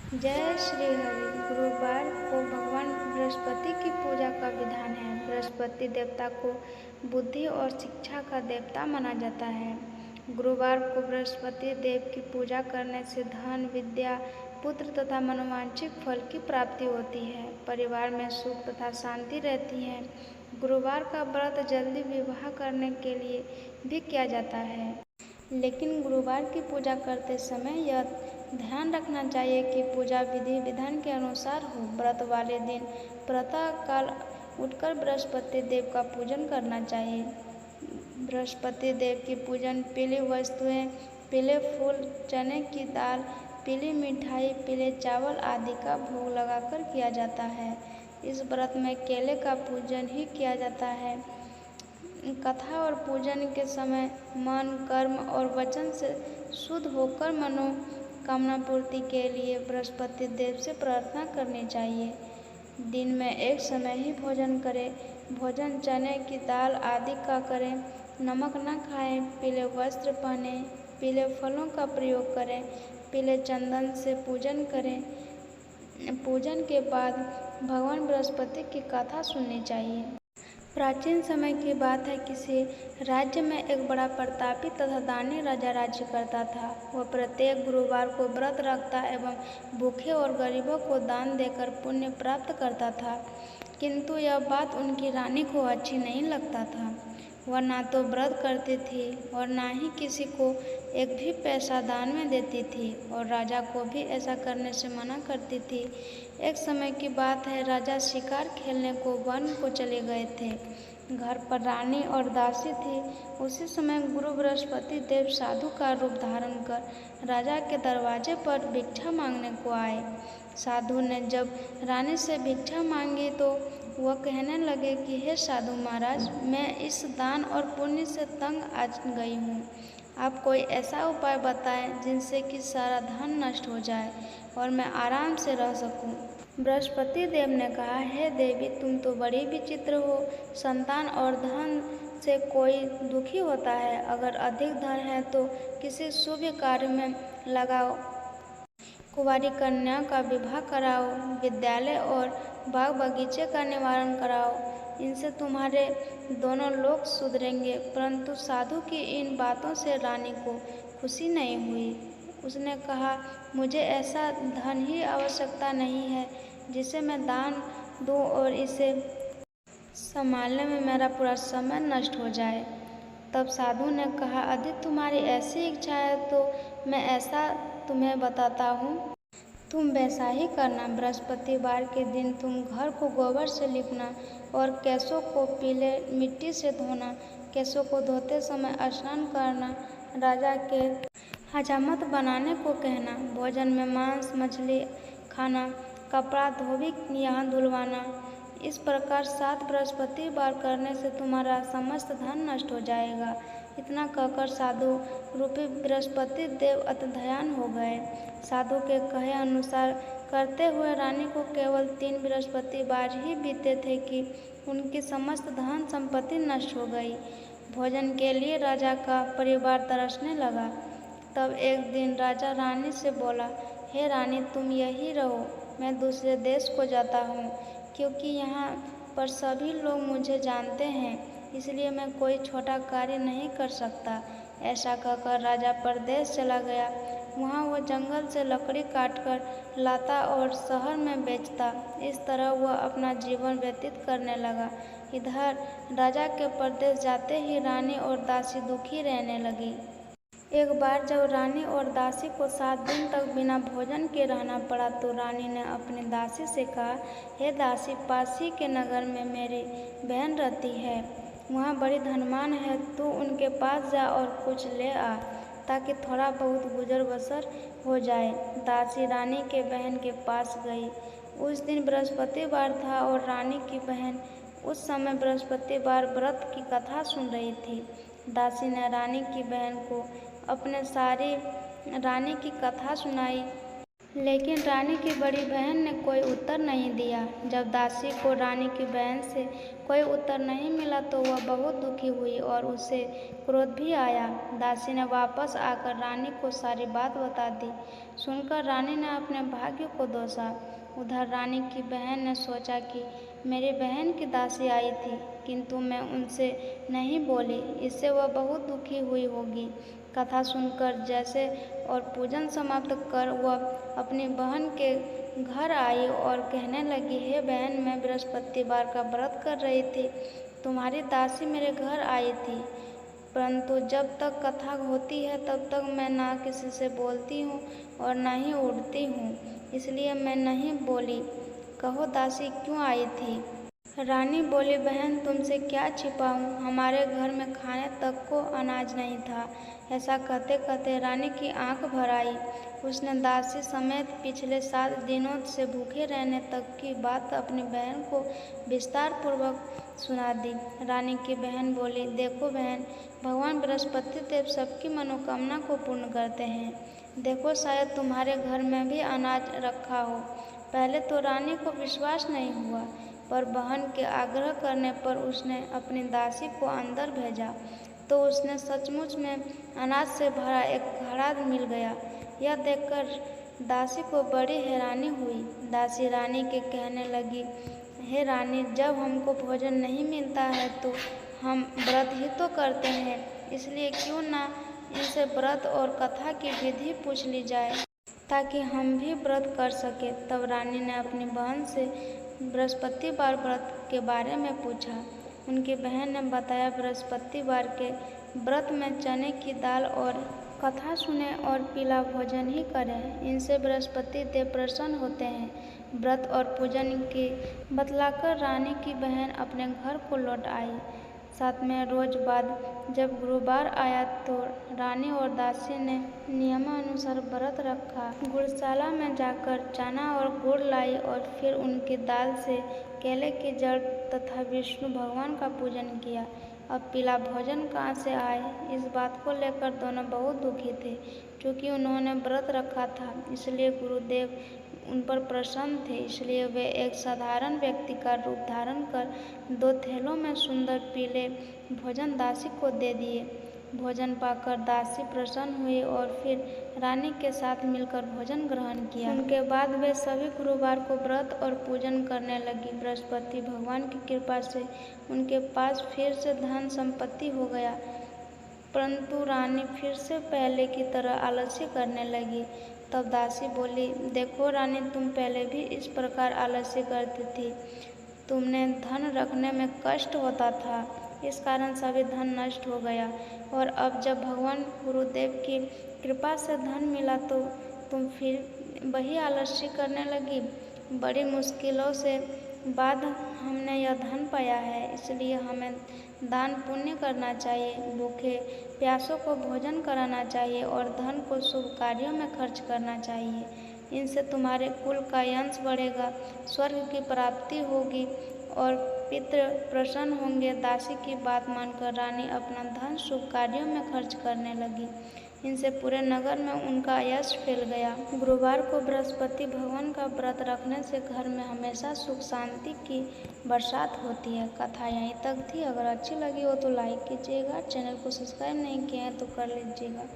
जय श्री हरि। गुरुवार को भगवान बृहस्पति की पूजा का विधान है। बृहस्पति देवता को बुद्धि और शिक्षा का देवता माना जाता है। गुरुवार को बृहस्पति देव की पूजा करने से धन, विद्या, पुत्र तथा मनोवांछित फल की प्राप्ति होती है। परिवार में सुख तथा शांति रहती है। गुरुवार का व्रत जल्दी विवाह करने के लिए भी किया जाता है, लेकिन गुरुवार की पूजा करते समय यह ध्यान रखना चाहिए कि पूजा विधि विधान के अनुसार हो। व्रत वाले दिन प्रातः काल उठकर बृहस्पति देव का पूजन करना चाहिए। बृहस्पति देव की पूजन पीली वस्तुएं, पीले फूल, चने की दाल, पीली मिठाई, पीले चावल आदि का भोग लगाकर किया जाता है। इस व्रत में केले का पूजन ही किया जाता है। कथा और पूजन के समय मन, कर्म और वचन से शुद्ध होकर मनोकामना पूर्ति के लिए बृहस्पति देव से प्रार्थना करनी चाहिए। दिन में एक समय ही भोजन करें। भोजन चने की दाल आदि का करें। नमक न खाएं। पीले वस्त्र पहनें। पीले फलों का प्रयोग करें। पीले चंदन से पूजन करें। पूजन के बाद भगवान बृहस्पति की कथा सुननी चाहिए। प्राचीन समय की बात है, किसी राज्य में एक बड़ा प्रतापी तथा दानी राजा राज्य करता था। वह प्रत्येक गुरुवार को व्रत रखता एवं भूखे और गरीबों को दान देकर पुण्य प्राप्त करता था। किंतु यह बात उनकी रानी को अच्छी नहीं लगता था। वह ना तो व्रत करती थी और ना ही किसी को एक भी पैसा दान में देती थी, और राजा को भी ऐसा करने से मना करती थी। एक समय की बात है, राजा शिकार खेलने को वन को चले गए थे। घर पर रानी और दासी थी। उसी समय गुरु बृहस्पति देव साधु का रूप धारण कर राजा के दरवाजे पर भिक्षा मांगने को आए। साधु ने जब रानी से भिक्षा मांगी तो वह कहने लगे कि हे साधु महाराज, मैं इस दान और पुण्य से तंग आ गई हूँ। आप कोई ऐसा उपाय बताएं जिनसे कि सारा धन नष्ट हो जाए और मैं आराम से रह सकूं। बृहस्पति देव ने कहा, हे देवी, तुम तो बड़ी विचित्र हो। संतान और धन से कोई दुखी होता है। अगर अधिक धन है तो किसी शुभ कार्य में लगाओ। कुंवारी कन्या का विवाह कराओ। विद्यालय और बाग बगीचे का निवारण कराओ। इनसे तुम्हारे दोनों लोग सुधरेंगे। परंतु साधु की इन बातों से रानी को खुशी नहीं हुई। उसने कहा, मुझे ऐसा धन ही आवश्यकता नहीं है जिसे मैं दान दूं और इसे संभालने में मेरा पूरा समय नष्ट हो जाए। तब साधु ने कहा, यदि तुम्हारी ऐसी इच्छा है तो मैं ऐसा तुम्हें बताता हूँ, तुम वैसा ही करना। बृहस्पतिवार के दिन तुम घर को गोबर से लिपना और केशों को पीले मिट्टी से धोना। केशों को धोते समय स्नान करना। राजा के हजामत बनाने को कहना। भोजन में मांस मछली खाना। कपड़ा धोबी यहाँ धुलवाना। इस प्रकार 7 बृहस्पतिवार करने से तुम्हारा समस्त धन नष्ट हो जाएगा। इतना कहकर साधु रूपी बृहस्पति देव अत्यंत हो गए। साधु के कहे अनुसार करते हुए रानी को केवल 3 बृहस्पतिवार ही बीते थे कि उनकी समस्त धन संपत्ति नष्ट हो गई। भोजन के लिए राजा का परिवार तरसने लगा। तब एक दिन राजा रानी से बोला, हे रानी, तुम यहीं रहो, मैं दूसरे देश को जाता हूँ, क्योंकि यहाँ पर सभी लोग मुझे जानते हैं, इसलिए मैं कोई छोटा कार्य नहीं कर सकता। ऐसा कहकर राजा परदेश चला गया। वहाँ वह जंगल से लकड़ी काटकर लाता और शहर में बेचता। इस तरह वह अपना जीवन व्यतीत करने लगा। इधर राजा के परदेश जाते ही रानी और दासी दुखी रहने लगी। एक बार जब रानी और दासी को 7 दिन तक बिना भोजन के रहना पड़ा तो रानी ने अपनी दासी से कहा, हे दासी, पास ही के नगर में मेरी बहन रहती है। वहाँ बड़ी धनवान है। तू उनके पास जा और कुछ ले आ, ताकि थोड़ा बहुत गुजर बसर हो जाए। दासी रानी के बहन के पास गई। उस दिन बृहस्पतिवार था और रानी की बहन उस समय बृहस्पतिवार व्रत की कथा सुन रही थी। दासी ने रानी की बहन को अपने सारी रानी की कथा सुनाई। लेकिन रानी की बड़ी बहन ने कोई उत्तर नहीं दिया। जब दासी को रानी की बहन से कोई उत्तर नहीं मिला तो वह बहुत दुखी हुई और उसे क्रोध भी आया। दासी ने वापस आकर रानी को सारी बात बता दी। सुनकर रानी ने अपने भाग्य को दोषा। उधर रानी की बहन ने सोचा कि मेरी बहन की दासी आई थी, किंतु मैं उनसे नहीं बोली, इससे वह बहुत दुखी हुई होगी। कथा सुनकर जैसे और पूजन समाप्त कर वह अपनी बहन के घर आई और कहने लगी, हे बहन, मैं बृहस्पतिवार का व्रत कर रही थी। तुम्हारी दासी मेरे घर आई थी, परंतु जब तक कथा होती है तब तक मैं ना किसी से बोलती हूँ और ना ही उड़ती हूँ, इसलिए मैं नहीं बोली। कहो दासी क्यों आई थी? रानी बोली, बहन तुमसे क्या छिपाऊं, हमारे घर में खाने तक को अनाज नहीं था। ऐसा कहते कहते रानी की आंख भर आई। उसने दासी समेत पिछले 7 दिनों से भूखे रहने तक की बात अपनी बहन को विस्तार पूर्वक सुना दी। रानी की बहन बोली, देखो बहन, भगवान बृहस्पति देव सबकी मनोकामना को पूर्ण करते हैं। देखो शायद तुम्हारे घर में भी अनाज रखा हो। पहले तो रानी को विश्वास नहीं हुआ, पर बहन के आग्रह करने पर उसने अपनी दासी को अंदर भेजा तो उसने सचमुच में अनाज से भरा एक घड़ा मिल गया। यह देखकर दासी को बड़ी हैरानी हुई। दासी रानी के कहने लगी, हे रानी, जब हमको भोजन नहीं मिलता है तो हम व्रत ही तो करते हैं, इसलिए क्यों ना इनसे व्रत और कथा की विधि पूछ ली जाए ताकि हम भी व्रत कर सके। तब रानी ने अपनी बहन से बृहस्पतिवार व्रत के बारे में पूछा। उनकी बहन ने बताया, बृहस्पतिवार के व्रत में चने की दाल और कथा सुने और पीला भोजन ही करें, इनसे बृहस्पति देव प्रसन्न होते हैं। व्रत और पूजन की बतलाकर रानी की बहन अपने घर को लौट आई। 7वें रोज बाद जब गुरुवार आया तो रानी और दासी ने नियमानुसार व्रत रखा। गुड़शाला में जाकर चना और गुड़ लाई और फिर उनकी दाल से केले की जड़ तथा विष्णु भगवान का पूजन किया। अब पीला भोजन कहाँ से आए, इस बात को लेकर दोनों बहुत दुखी थे। क्योंकि उन्होंने व्रत रखा था, इसलिए गुरुदेव उन पर प्रसन्न थे, इसलिए वे एक साधारण व्यक्ति का रूप धारण कर 2 थैलों में सुंदर पीले भोजन दासी को दे दिए। भोजन पाकर दासी प्रसन्न हुई और फिर रानी के साथ मिलकर भोजन ग्रहण किया। उनके बाद वे सभी गुरुवार को व्रत और पूजन करने लगी। बृहस्पति भगवान की कृपा से उनके पास फिर से धन संपत्ति हो गया, परंतु रानी फिर से पहले की तरह आलस्य करने लगी। तब दासी बोली, देखो रानी, तुम पहले भी इस प्रकार आलस्य करती थी। तुमने धन रखने में कष्ट होता था, इस कारण सभी धन नष्ट हो गया, और अब जब भगवान गुरुदेव की कृपा से धन मिला तो तुम फिर वही आलस्य करने लगी। बड़ी मुश्किलों से बाद हमने यह धन पाया है, इसलिए हमें दान पुण्य करना चाहिए, भूखे प्यासों को भोजन कराना चाहिए और धन को शुभ कार्यों में खर्च करना चाहिए। इनसे तुम्हारे कुल का यश बढ़ेगा, स्वर्ग की प्राप्ति होगी और पितृ प्रसन्न होंगे। दासी की बात मानकर रानी अपना धन शुभ कार्यों में खर्च करने लगी। इनसे पूरे नगर में उनका यश फैल गया। गुरुवार को बृहस्पति भगवान का व्रत रखने से घर में हमेशा सुख शांति की बरसात होती है। कथा यहीं तक थी। अगर अच्छी लगी हो तो लाइक कीजिएगा, चैनल को सब्सक्राइब नहीं किए हैं तो कर लीजिएगा।